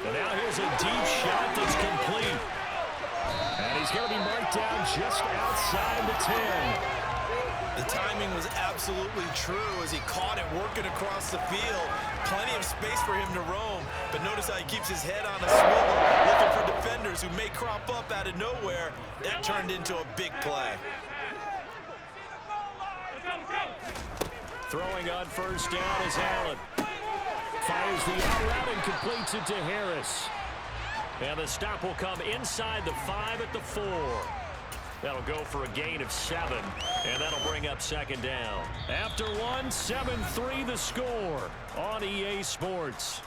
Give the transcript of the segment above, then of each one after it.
And now here's a deep shot that's complete. And he's going to be marked down just outside the 10. The timing was absolutely true as he caught it working across the field. Plenty of space for him to roam, but notice how he keeps his head on a swivel, looking for defenders who may crop up out of nowhere. That turned into a big play. Throwing on first down is Allen. Fires the out route and completes it to Harris. And the stop will come inside the 5 at the 4. That'll go for a gain of 7, and that'll bring up second down. After one, 7-3 the score on EA Sports.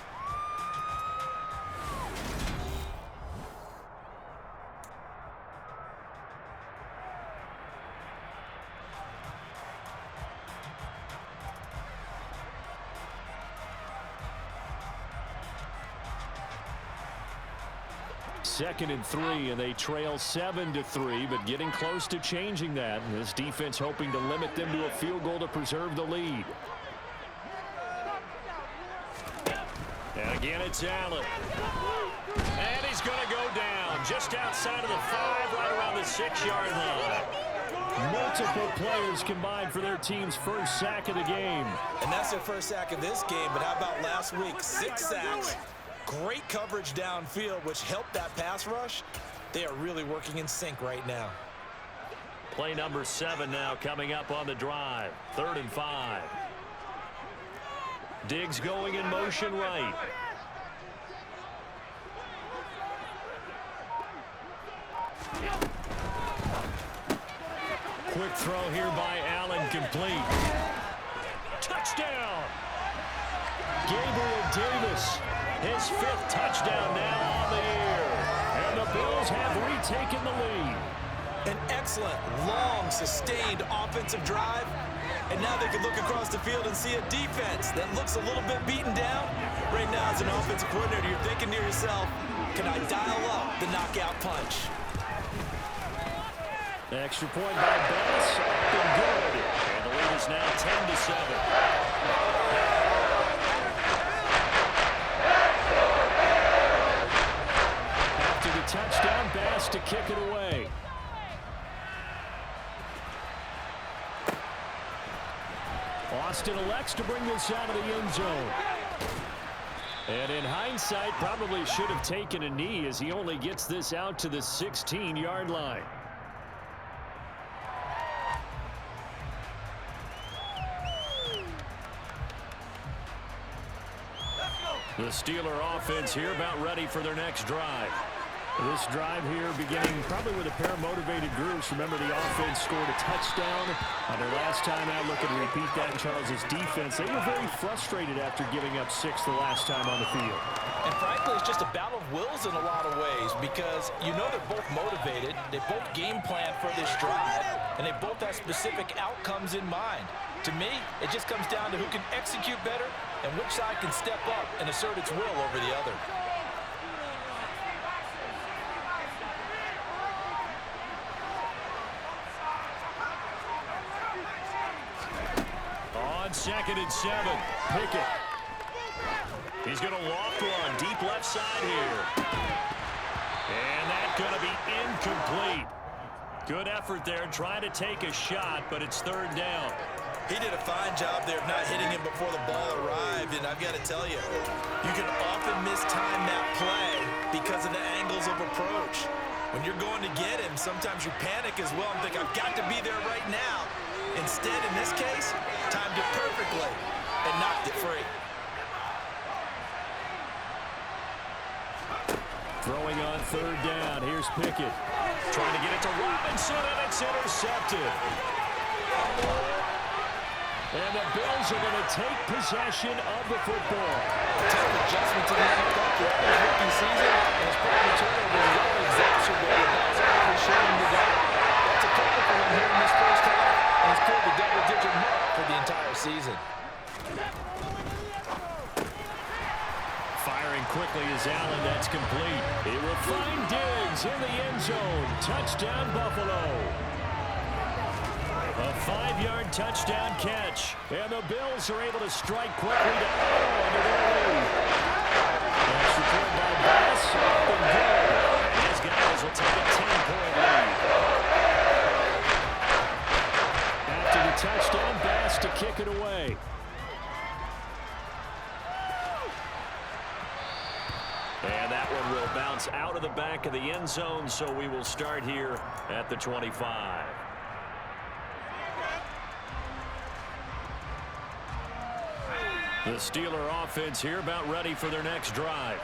Second and 3, and they trail 7-3, but getting close to changing that. This defense hoping to limit them to a field goal to preserve the lead. And again, it's Allen. And he's going to go down just outside of the 5, right around the 6-yard line. Multiple players combined for their team's first sack of the game. And that's their first sack of this game, but how about last week? 6 sacks. Great coverage downfield, which helped that pass rush. They are really working in sync right now. Play number 7 now coming up on the drive. 3rd and 5. Diggs going in motion right. Quick throw here by Allen, complete. Touchdown! Gabriel Davis, his 5th touchdown now on the year. And the Bills have retaken the lead. An excellent, long, sustained offensive drive. And now they can look across the field and see a defense that looks a little bit beaten down. Right now, as an offensive coordinator, you're thinking to yourself, can I dial up the knockout punch? Extra point by Bass, been good. And the lead is now 10-7. Touchdown, Bass to kick it away. Austin elects to bring this out of the end zone. And in hindsight, probably should have taken a knee as he only gets this out to the 16-yard line. The Steeler offense here about ready for their next drive. This drive here beginning probably with a pair of motivated groups. Remember, the offense scored a touchdown. Their last time out, look at repeat that in Charles's defense. They were very frustrated after giving up 6 the last time on the field. And frankly, it's just a battle of wills in a lot of ways because you know they're both motivated. They both game plan for this drive, and they both have specific outcomes in mind. To me, it just comes down to who can execute better and which side can step up and assert its will over the other. On 2nd and 7, Pickett. He's going to loft one deep left side here. And that's going to be incomplete. Good effort there trying to take a shot, but it's 3rd down. He did a fine job there of not hitting him before the ball arrived, and I've got to tell you, you can often mistime that play because of the angles of approach. When you're going to get him, sometimes you panic as well and think, I've got to be there right now. Instead, in this case, timed it perfectly and knocked it free. Throwing on 3rd down, here's Pickett. Trying to get it to Robinson, and it's intercepted. And the Bills are going to take possession of the football. Tough adjustment to the NFL throughout his rookie season, and his problem turnover is well exacerbated. That's already showing today. That's a couple for him here in this first half, and he's pulled the double-digit mark for the entire season. Firing quickly is Allen. That's complete. He will find Diggs in the end zone. Touchdown, Buffalo. A 5-yard touchdown catch. And the Bills are able to strike quickly to under their lead. That's returned by And that one will bounce out of the back of the end zone, so we will start here at the 25. The Steeler offense here about ready for their next drive.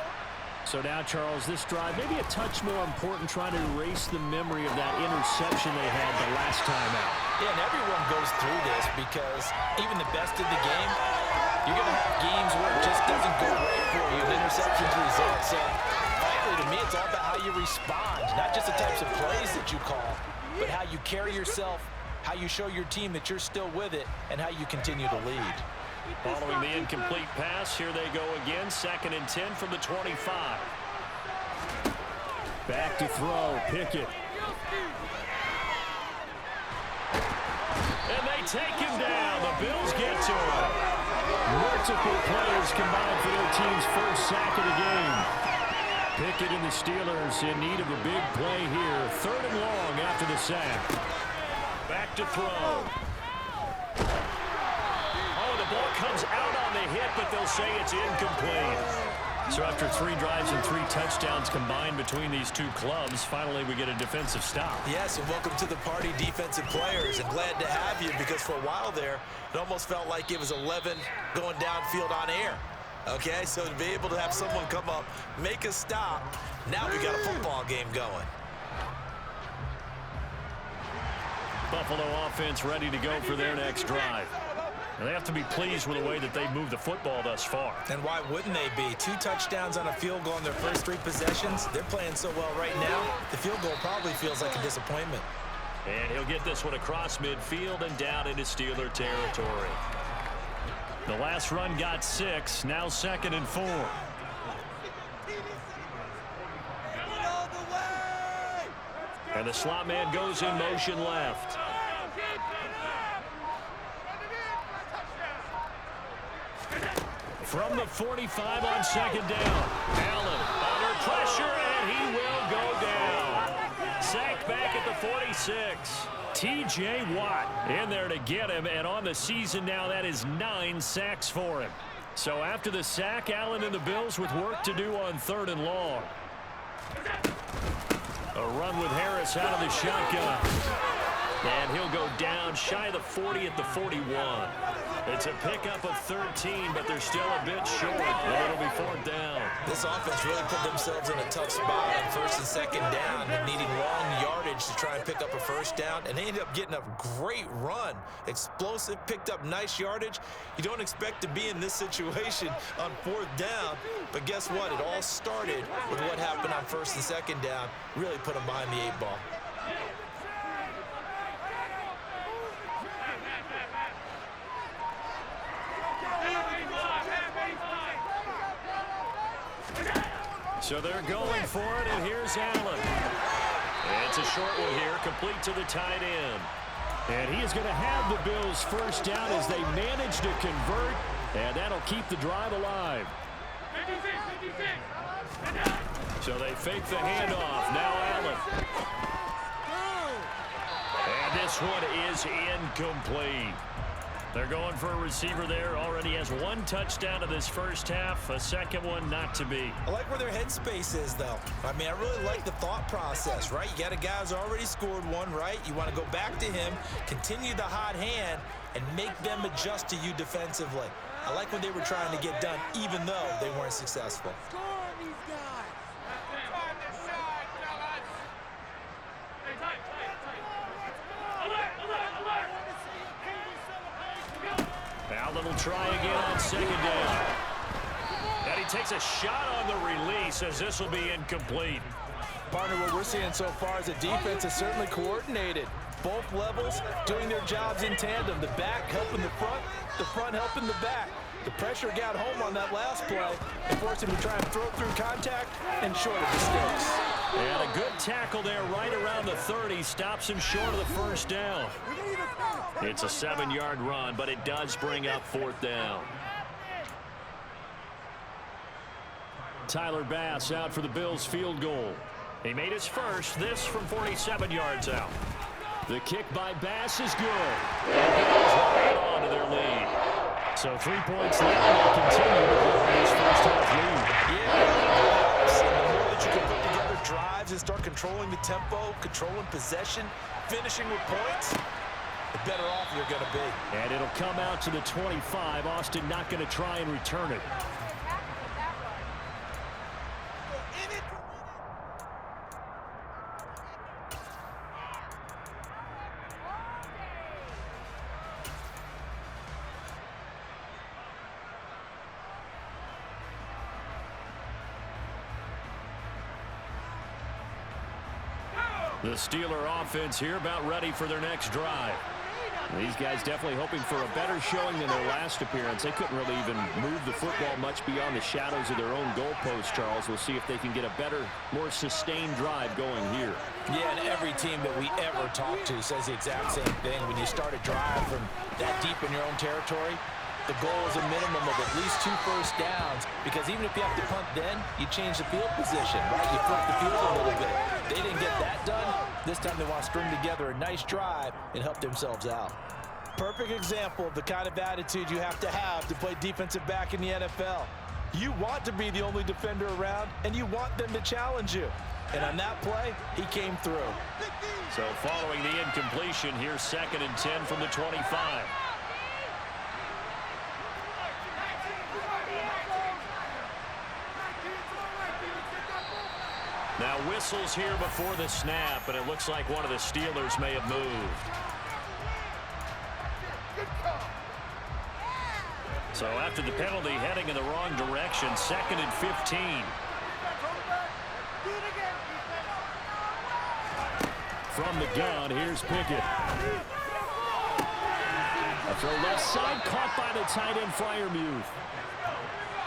So now, Charles, this drive maybe a touch more important, trying to erase the memory of that interception they had the last time out. Yeah, and everyone goes through this because even the best in the game, you're going to have games where it just doesn't go right for you. The interceptions result. So, frankly, to me, it's all about how you respond, not just the types of plays that you call, but how you carry yourself, how you show your team that you're still with it, and how you continue to lead. Following the incomplete pass, here they go again. 2nd and 10 from the 25. Back to throw, Pickett. And they take him down. The Bills get to him. Multiple players combined for their team's first sack of the game. Pickett and the Steelers in need of a big play here. 3rd and long after the sack. Back to throw. The ball comes out on the hit, but they'll say it's incomplete. So after 3 drives and 3 touchdowns combined between these two clubs, finally we get a defensive stop. Yes, and welcome to the party, defensive players. And glad to have you because for a while there, it almost felt like it was 11 going downfield on air. Okay, so to be able to have someone come up, make a stop, now we got a football game going. Buffalo offense ready to go for their next drive. And they have to be pleased with the way that they've moved the football thus far. And why wouldn't they be? 2 touchdowns on a field goal in their first 3 possessions. They're playing so well right now, the field goal probably feels like a disappointment. And he'll get this one across midfield and down into Steeler territory. The last run got 6, now 2nd and 4. And the slot man goes in motion left. From the 45 on 2nd down. Allen under pressure, and he will go down. Sacked back at the 46. T.J. Watt in there to get him, and on the season now, that is 9 sacks for him. So after the sack, Allen and the Bills with work to do on 3rd and long. A run with Harris out of the shotgun. And he'll go down shy of the 40 at the 41. It's a pickup of 13, but they're still a bit short. And it'll be 4th down. This offense really put themselves in a tough spot on 1st and 2nd down, needing long yardage to try and pick up a 1st down. And they ended up getting a great run. Explosive, picked up nice yardage. You don't expect to be in this situation on 4th down. But guess what? It all started with what happened on 1st and 2nd down. Really put them behind the 8 ball. So they're going for it, and here's Allen. It's a short one here, complete to the tight end. And he is going to have the Bills' 1st down as they manage to convert, and that'll keep the drive alive. So they fake the handoff. Now Allen. And this one is incomplete. They're going for a receiver there. Already has 1 touchdown in this first half. A 2nd one not to be. I like where their headspace is, though. I mean, I really like the thought process, right? You got a guy who's already scored 1, right? You want to go back to him, continue the hot hand, and make them adjust to you defensively. I like what they were trying to get done, even though they weren't successful. Allen will try again on 2nd down. And he takes a shot on the release as this will be incomplete. Partner, what we're seeing so far is the defense is certainly coordinated. Both levels doing their jobs in tandem. The back helping the front helping the back. The pressure got home on that last play and forced him to try and throw through contact and short of the sticks. And a good tackle there right around the 30. Stops him short of the 1st down. It's a 7-yard run, but it does bring up 4th down. Tyler Bass out for the Bills field goal. He made his first, this from 47 yards out. The kick by Bass is good. And the Bills will add on to their lead. So 3 points now. They'll continue to hold this first half lead. Yeah, tempo, controlling possession, finishing with points, the better off you're going to be. And it'll come out to the 25. Austin not going to try and return it. The Steeler offense here about ready for their next drive. These guys definitely hoping for a better showing than their last appearance. They couldn't really even move the football much beyond the shadows of their own goalpost, Charles. We'll see if they can get a better, more sustained drive going here. Yeah, and every team that we ever talk to says the exact same thing. When you start a drive from that deep in your own territory, the goal is a minimum of at least 2 first downs, because even if you have to punt then, you change the field position, right? You flip the field a little bit. They didn't get that done. This time they want to string together a nice drive and help themselves out. Perfect example of the kind of attitude you have to play defensive back in the NFL. You want to be the only defender around, and you want them to challenge you. And on that play, he came through. So following the incompletion, here's 2nd and 10 from the 25. Now whistles here before the snap, and it looks like one of the Steelers may have moved. So after the penalty, heading in the wrong direction, 2nd and 15. From the gun, here's Pickett. A throw left side, caught by the tight end Freiermuth.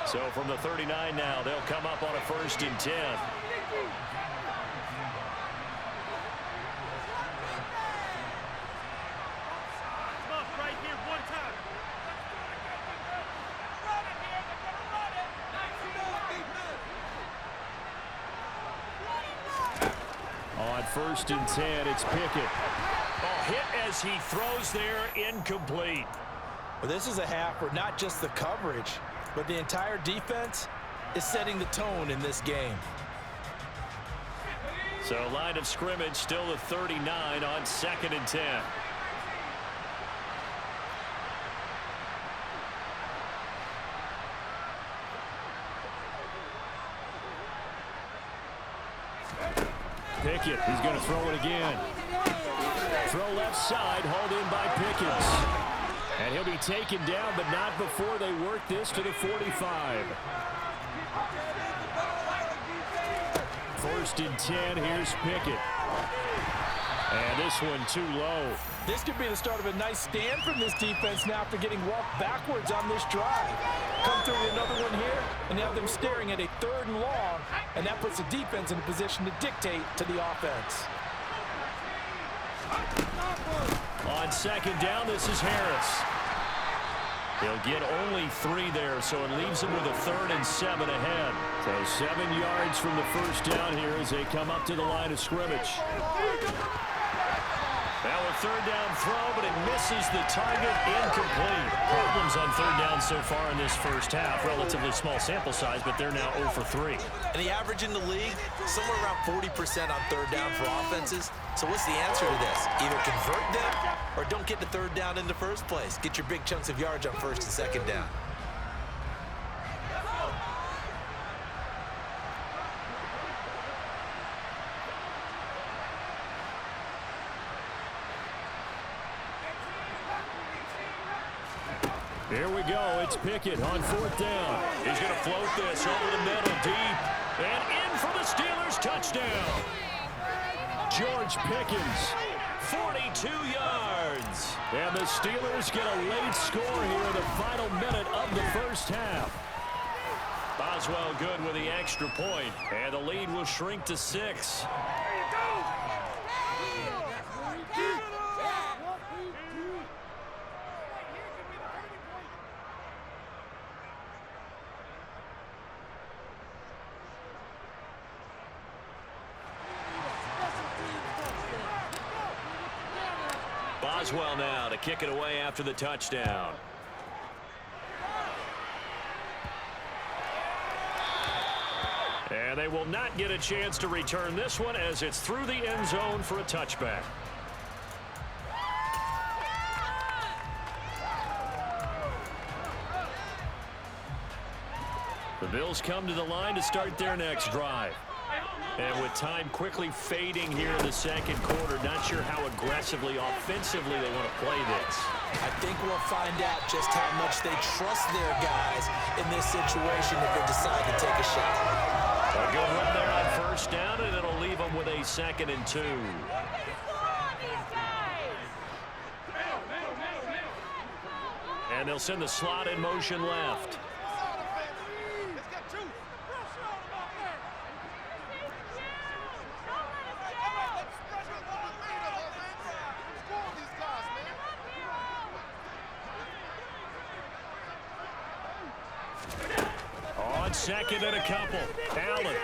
So from the 39 now, they'll come up on a 1st and 10. On 1st and 10, it's Pickett. Hit as he throws there, incomplete. Well, this is a half where not just the coverage, but the entire defense is setting the tone in this game. So line of scrimmage still the 39 on 2nd and 10. Pickett, he's going to throw it again. Throw left side, hauled in by Pickens. And he'll be taken down, but not before they work this to the 45. 1st and 10, here's Pickett. And this one too low. This could be the start of a nice stand from this defense now after getting walked backwards on this drive. Come through with another one here, and have them staring at a 3rd and long, and that puts the defense in a position to dictate to the offense. On 2nd down, this is Harris. He'll get only 3 there, so it leaves him with a 3rd and 7 ahead. So 7 yards from the 1st down here as they come up to the line of scrimmage. Now a 3rd down throw, but it misses the target, incomplete. Problems on 3rd down so far in this 1st half. Relatively small sample size, but they're now 0 for 3. And the average in the league, somewhere around 40% on 3rd down for offenses. So what's the answer to this? Either convert them or don't get the 3rd down in the first place. Get your big chunks of yards on 1st and 2nd down. Here we go. It's Pickett on 4th down. He's going to float this over the middle deep. And in for the Steelers touchdown. George Pickens. 42 yards. And the Steelers get a late score here in the final minute of the 1st half. Boswell good with the extra point. And the lead will shrink to 6. Boswell now to kick it away after the touchdown. And And they will not get a chance to return this one as it's through the end zone for a touchback. The Bills come to the line to start their next drive. And with time quickly fading here in the second quarter, not sure how aggressively, offensively they want to play this. I think we'll find out just how much they trust their guys in this situation if they decide to take a shot. A good run there on first down, and it'll leave them with a 2nd and 2. And they'll send the slot in motion left. On 2nd and a couple. Allen.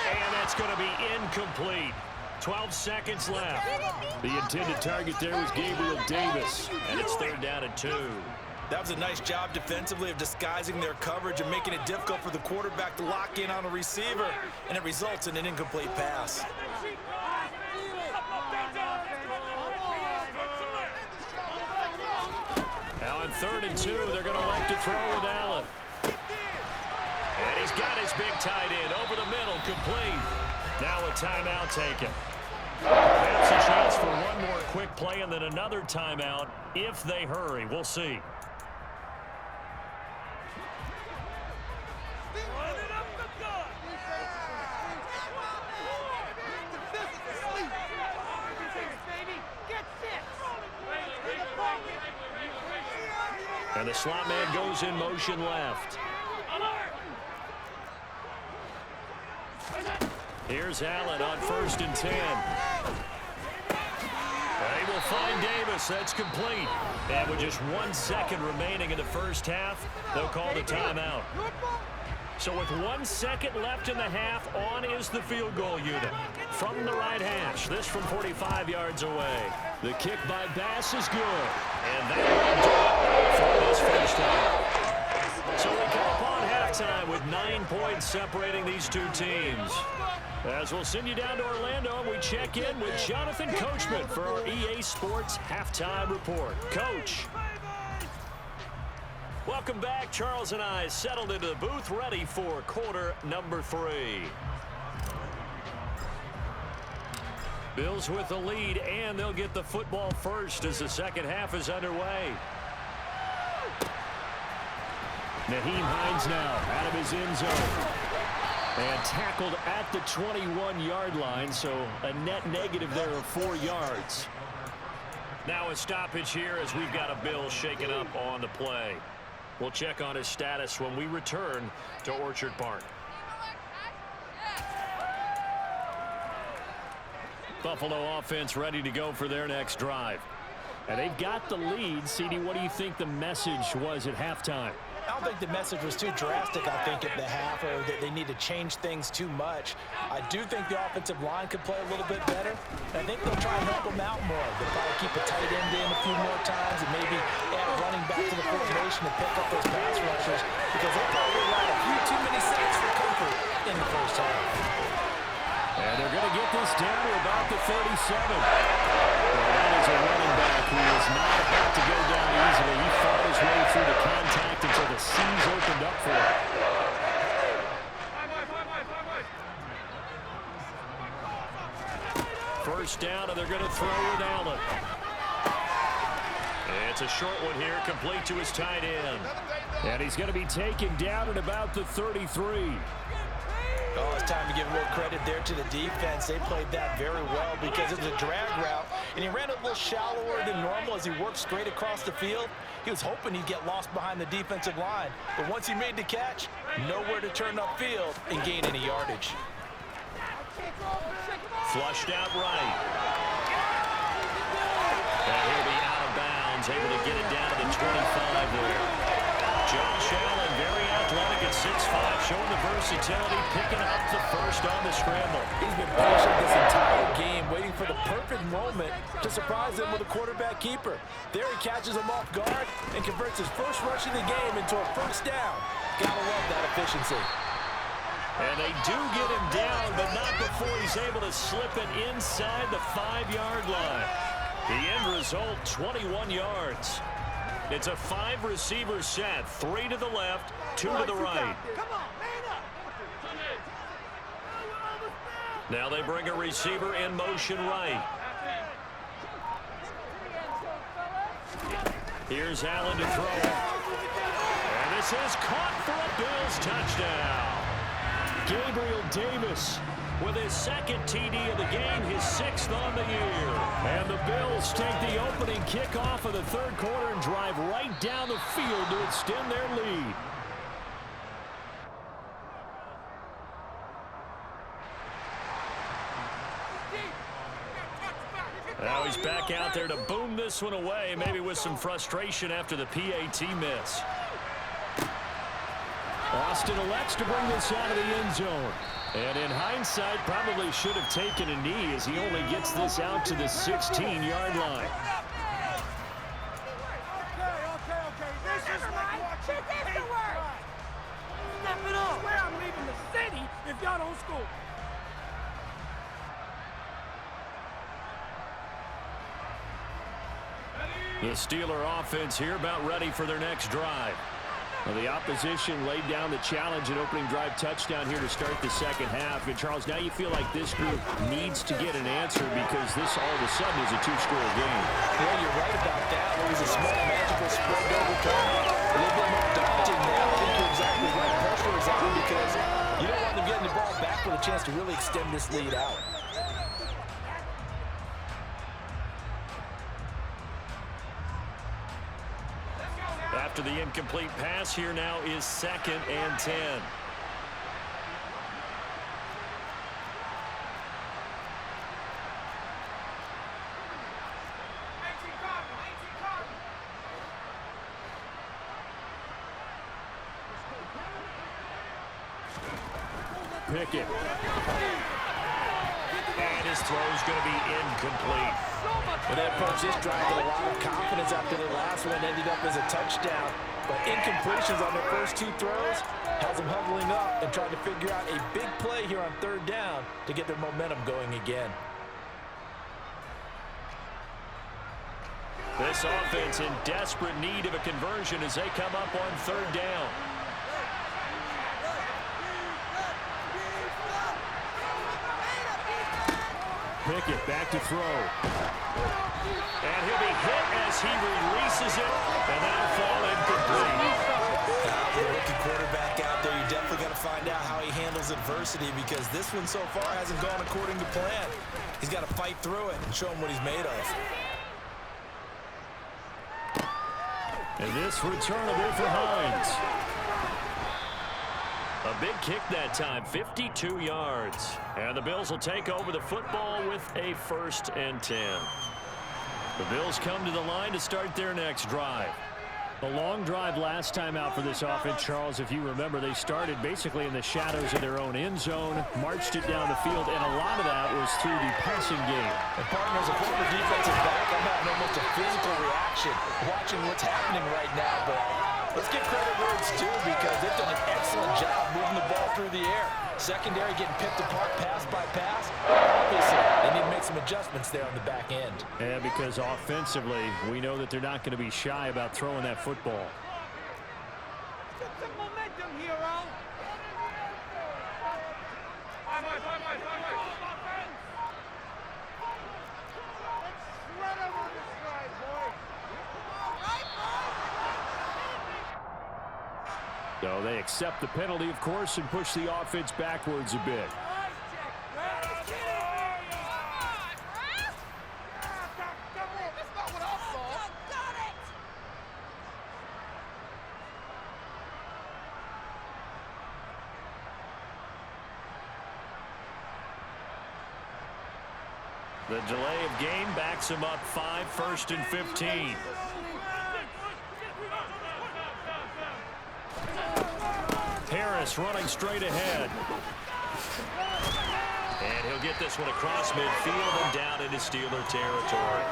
And that's going to be incomplete. 12 seconds left. The intended target there was Gabriel Davis. And it's 3rd down and 2. That was a nice job defensively of disguising their coverage and making it difficult for the quarterback to lock in on a receiver. And it results in an incomplete pass. Now on 3rd and 2, they're going to elect to throw with Allen. And he's got his big tight end over the middle, complete. Now a timeout taken. Perhaps a chance for one more quick play and then another timeout if they hurry. We'll see. And the slot man goes in motion left. Here's Allen on 1st and 10. They will find Davis. That's complete. And with just 1 second remaining in the first half, they'll call the timeout. So with 1 second left in the half, on is the field goal unit. From the right hash, this from 45 yards away. The kick by Bass is good. And that will do it for this first half. So we come upon halftime with 9 points separating these two teams. As we'll send you down to Orlando, and we check in with Jonathan Coachman for our EA Sports Halftime Report. Coach. Welcome back. Charles and I settled into the booth, ready for quarter number 3. Bills with the lead, and they'll get the football first as the second half is underway. Naheem Hines now out of his end zone. And tackled at the 21-yard line, so a net negative there of 4 yards. Now a stoppage here as we've got a Bill shaken up on the play. We'll check on his status when we return to Orchard Park. Buffalo offense ready to go for their next drive. And they've got the lead. CD, what do you think the message was at halftime? I don't think the message was too drastic, I think, at the half, or that they need to change things too much. I do think the offensive line could play a little bit better. And I think they'll try and help them out more. They'll probably keep a tight end in a few more times and maybe add a running back to the formation and pick up those pass rushers because they probably allowed a few too many sacks for comfort in the first half. And they're going to get this down to about the 37. Well, that is a running back who is not about to go down easily. He fought his way through the contact until the seams opened up for him. First down, and they're going to throw with Allen. It's a short one here, complete to his tight end. And he's going to be taken down at about the 33. Oh, it's time to give a little credit there to the defense. They played that very well because it was a drag route, and he ran a little shallower than normal as he worked straight across the field. He was hoping he'd get lost behind the defensive line, but once he made the catch, nowhere to turn upfield and gain any yardage. Flushed out right. And he'll be out of bounds, able to get it down to the 25 there. Josh Allen, very athletic at 6'5", showing the versatility, picking up the first on the scramble. He's been patient this entire game, waiting for the perfect moment to surprise them with a quarterback keeper. There he catches him off guard and converts his first rush of the game into a first down. Gotta love that efficiency. And they do get him down, but not before he's able to slip it inside the 5-yard line. The end result, 21 yards. It's a 5-receiver set, 3 to the left, 2 to the right. Now they bring a receiver in motion right. Here's Allen to throw. And this is caught for a Bills touchdown. Gabriel Davis with his second TD of the game, his 6th on the year. And the Bills take the opening kickoff of the third quarter and drive right down the field to extend their lead. Now he's back out there to boom this one away, maybe with some frustration after the PAT miss. Austin elects to bring this out of the end zone. And in hindsight, probably should have taken a knee as he only gets this out to the 16-yard line. Okay. This is the word. Step it up. I swear I'm leaving the city if y'all don't score. The Steeler offense here about ready for their next drive. Well, the opposition laid down the challenge and opening drive touchdown here to start the second half. And, Charles, now you feel like this group needs to get an answer because this all of a sudden is a 2-score game. Well, you're right about that. It was a small, magical spread over time. A little bit more daunting now. I think you're exactly right. Pressure is on because you don't want them getting the ball back with a chance to really extend this lead out. After the incomplete pass, here now is 2nd and 10. Pickett. And his throw is going to be incomplete. And they approached this drive with a lot of confidence after the last one ended up as a touchdown. But incompletions on their first 2 throws has them huddling up and trying to figure out a big play here on 3rd down to get their momentum going again. This offense in desperate need of a conversion as they come up on 3rd down. Pickett back to throw. And he'll be hit as he releases it, and that'll fall incomplete. With a rookie quarterback out there, you're definitely going to find out how he handles adversity because this one so far hasn't gone according to plan. He's got to fight through it and show him what he's made of. And this returnable for Hines. A big kick that time, 52 yards. And the Bills will take over the football with a 1st and 10. The Bills come to the line to start their next drive. A long drive last time out for this offense, Charles. If you remember, they started basically in the shadows of their own end zone, marched it down the field, and a lot of that was through the passing game. And partners, a former defensive back, I'm having almost a physical reaction watching what's happening right now. But let's give credit where it's due because they've done an excellent job moving the ball through the air. Secondary getting picked apart pass by pass. Obviously, they need to make some adjustments there on the back end. And because offensively, we know that they're not going to be shy about throwing that football. Get some momentum, hero. So they accept the penalty, of course, and push the offense backwards a bit. The delay of game backs him up 5, 1st and 15. Harris running straight ahead. And he'll get this one across midfield and down into Steeler territory.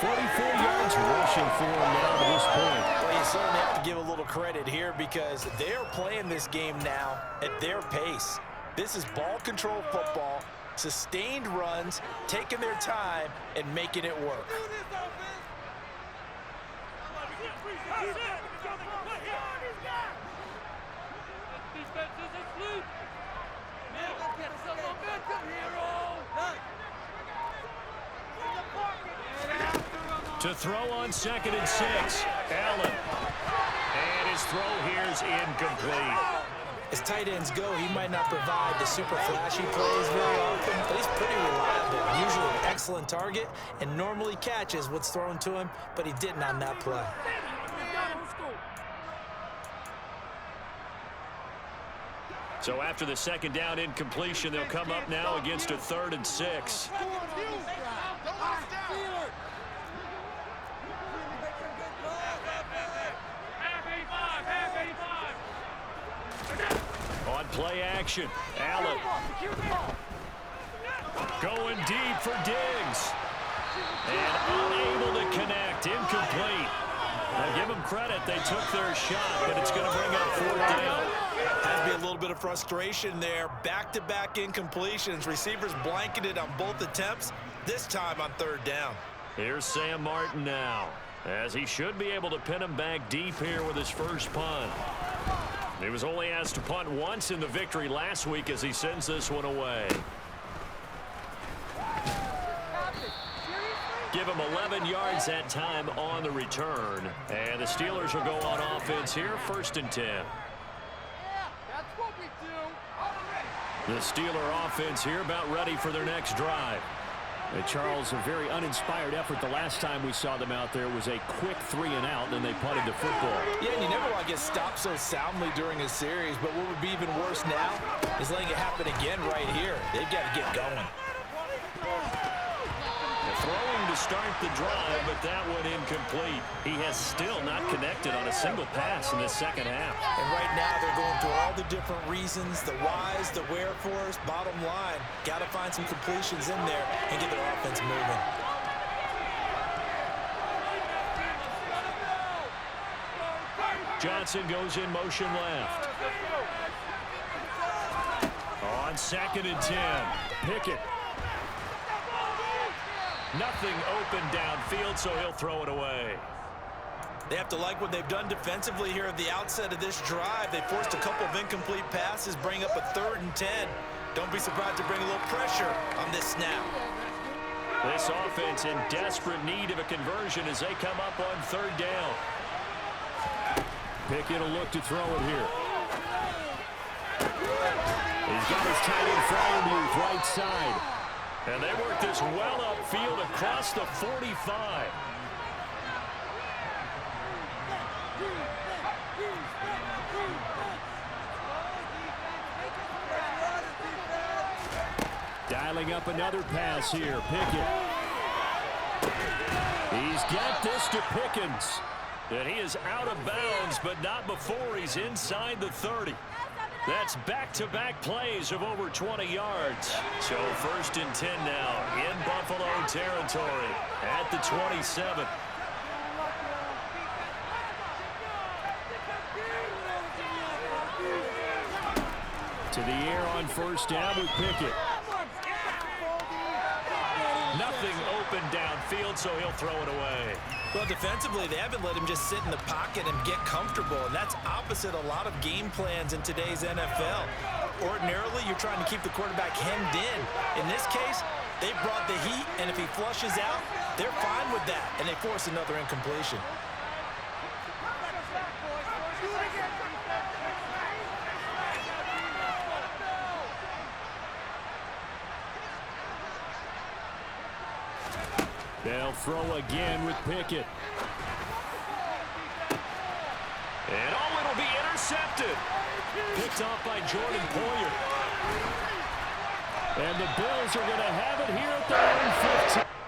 44 yards rushing for him now to this point. Well, you certainly have to give a little credit here because they're playing this game now at their pace. This is ball control football, sustained runs, taking their time, and making it work. To throw on 2nd and 6, Allen. And his throw here's incomplete. As tight ends go, he might not provide the super flashy plays very often, but he's pretty reliable. Usually an excellent target and normally catches what's thrown to him, but he didn't on that play. So after the 2nd down incompletion, they'll come up now against a 3rd and 6. On play action, Allen. Going deep for Diggs. And unable to connect, incomplete. Now give them credit, they took their shot, but it's going to bring up 4th down. Has to be a little bit of frustration there. Back-to-back incompletions. Receivers blanketed on both attempts, this time on 3rd down. Here's Sam Martin now, as he should be able to pin him back deep here with his first punt. He was only asked to punt once in the victory last week as he sends this one away. Give him 11 yards that time on the return. And the Steelers will go on offense here, 1st and 10. The Steeler offense here about ready for their next drive. And Charles, a very uninspired effort. The last time we saw them out there was a quick 3-and-out, and then they punted the football. Yeah, and you never want to get stopped so soundly during a series, but what would be even worse now is letting it happen again right here. They've got to get going. Throwing to start the drive, but that one incomplete. He has still not connected on a single pass in the 2nd half. And right now they're going through all the different reasons, the whys, the wherefores. Bottom line, got to find some completions in there and get their offense moving. Johnson goes in motion left. On 2nd and 10, Pickett. Nothing open downfield, so he'll throw it away. They have to like what they've done defensively here at the outset of this drive. They forced a couple of incomplete passes, bring up a 3rd and 10. Don't be surprised to bring a little pressure on this snap. This offense in desperate need of a conversion as they come up on 3rd down. Pickett will look to throw it here. He's got his tight end Fryermuth right side. And they work this well upfield across the 45. Dialing up another pass here. Pickett. He's got this to Pickens. And he is out of bounds, but not before he's inside the 30. That's back-to-back plays of over 20 yards. So 1st and 10 now in Buffalo territory at the 27. To the air on 1st down with Pickett. Nothing open downfield, so he'll throw it away. Well, defensively, they haven't let him just sit in the pocket and get comfortable, and that's opposite a lot of game plans in today's NFL. Ordinarily, you're trying to keep the quarterback hemmed in. In this case, they brought the heat, and if he flushes out, they're fine with that, and they force another incompletion. They'll throw again with Pickett. And it'll be intercepted. Picked off by Jordan Poyer. And the Bills are going to have it here at their own 15.